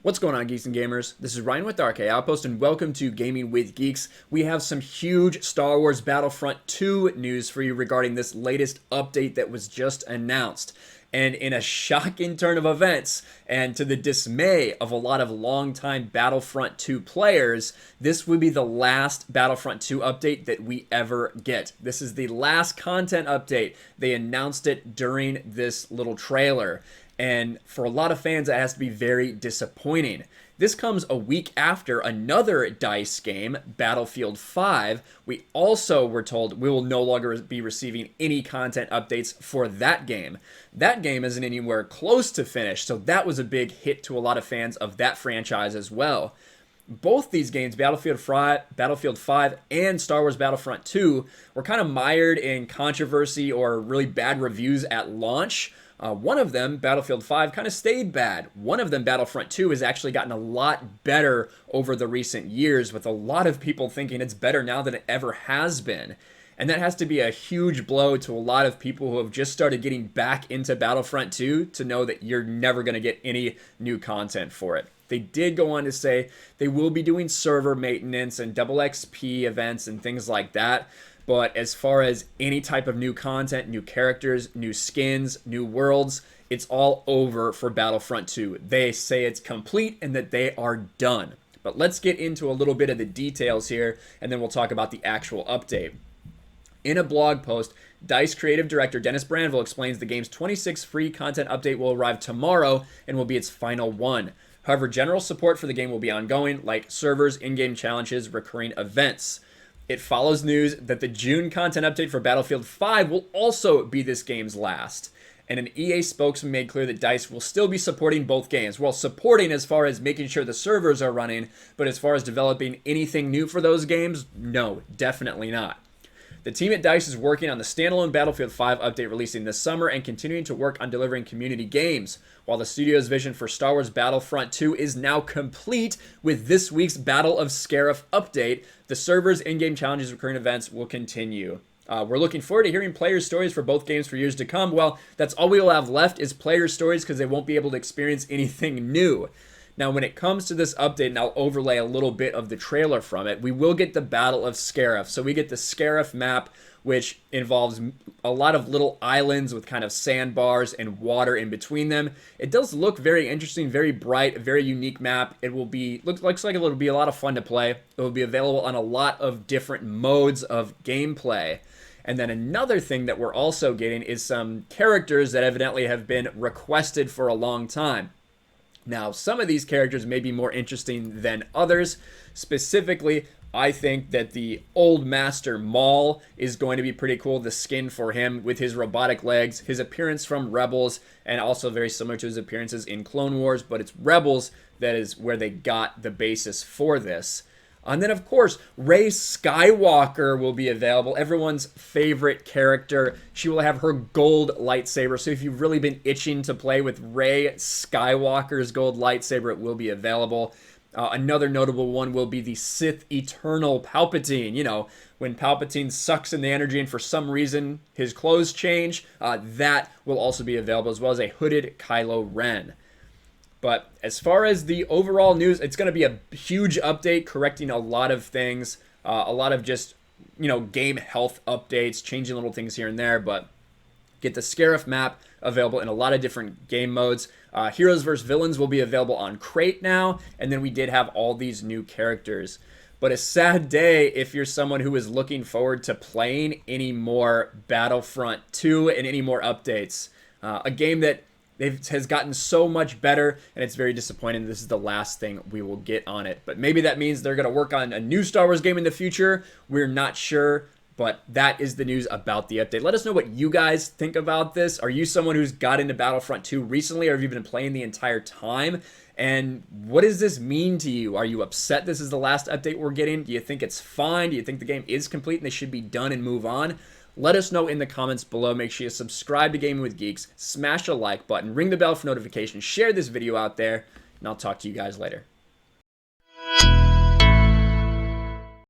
What's going on, Geeks and Gamers? This is Ryan with Dark Outpost, and welcome to Gaming with Geeks. We have some huge Star Wars Battlefront 2 news for you regarding this latest update that was just announced. And in a shocking turn of events, and to the dismay of a lot of longtime Battlefront 2 players, this would be the last Battlefront 2 update that we ever get. This is the last content update. They announced it during this little trailer. And for a lot of fans, that has to be very disappointing. This comes a week after another DICE game, Battlefield 5. We also were told we will no longer be receiving any content updates for that game. That game isn't anywhere close to finished, so that was a big hit to a lot of fans of that franchise as well. Both these games, Battlefield 5 and Star Wars Battlefront 2, were kind of mired in controversy or really bad reviews at launch. One of them, Battlefield 5, kind of stayed bad. One of them, Battlefront 2, has actually gotten a lot better over the recent years, with a lot of people thinking it's better now than it ever has been. And that has to be a huge blow to a lot of people who have just started getting back into Battlefront 2 to know that you're never going to get any new content for it. They did go on to say they will be doing server maintenance and double XP events and things like that. But as far as any type of new content, new characters, new skins, new worlds, it's all over for Battlefront 2. They say it's complete and that they are done. But let's get into a little bit of the details here, and then we'll talk about the actual update. In a blog post, DICE creative director Dennis Branville explains the game's 26th free content update will arrive tomorrow and will be its final one. However, general support for the game will be ongoing, like servers, in-game challenges, recurring events. It follows news that the June content update for Battlefield 5 will also be this game's last. And an EA spokesman made clear that DICE will still be supporting both games. Well, supporting as far as making sure the servers are running, but as far as developing anything new for those games, no, definitely not. The team at DICE is working on the standalone Battlefield 5 update releasing this summer and continuing to work on delivering community games, while the studio's vision for Star Wars Battlefront 2 is now complete with this week's Battle of Scarif update. The servers, in-game challenges, recurring events will continue. We're looking forward to hearing players' stories for both games for years to come. Well, that's all we will have left is players' stories because they won't be able to experience anything new. Now, when it comes to this update, and I'll overlay a little bit of the trailer from it, we will get the Battle of Scarif. So we get the Scarif map, which involves a lot of little islands with kind of sandbars and water in between them. It does look very interesting, very bright, a very unique map. It will be, looks like it will be a lot of fun to play. It will be available on a lot of different modes of gameplay. And then another thing that we're also getting is some characters that evidently have been requested for a long time. Now, some of these characters may be more interesting than others. Specifically, I think that the Old Master Maul is going to be pretty cool. The skin for him with his robotic legs, his appearance from Rebels, and also very similar to his appearances in Clone Wars, but it's Rebels that is where they got the basis for this. And then, of course, Rey Skywalker will be available, everyone's favorite character. She will have her gold lightsaber, so if you've really been itching to play with Rey Skywalker's gold lightsaber, it will be available. Another notable one will be the Sith Eternal Palpatine. You know, when Palpatine sucks in the energy and for some reason his clothes change, that will also be available, as well as a hooded Kylo Ren. But as far as the overall news, it's going to be a huge update, correcting a lot of things, a lot of just, game health updates, changing little things here and there, but get the Scarif map available in a lot of different game modes. Heroes vs. Villains will be available on Crate now, and then we did have all these new characters. But a sad day if you're someone who is looking forward to playing any more Battlefront 2 and any more updates. A game that has gotten so much better, and it's very disappointing. This is the last thing we will get on it. But maybe that means they're going to work on a new Star Wars game in the future. We're not sure, but that is the news about the update. Let us know what you guys think about this. Are you someone who's got into Battlefront 2 recently, or have you been playing the entire time? And what does this mean to you? Are you upset this is the last update we're getting? Do you think it's fine? Do you think the game is complete and they should be done and move on? Let us know in the comments below. Make sure you subscribe to Gaming with Geeks, smash a like button, ring the bell for notifications, share this video out there, and I'll talk to you guys later.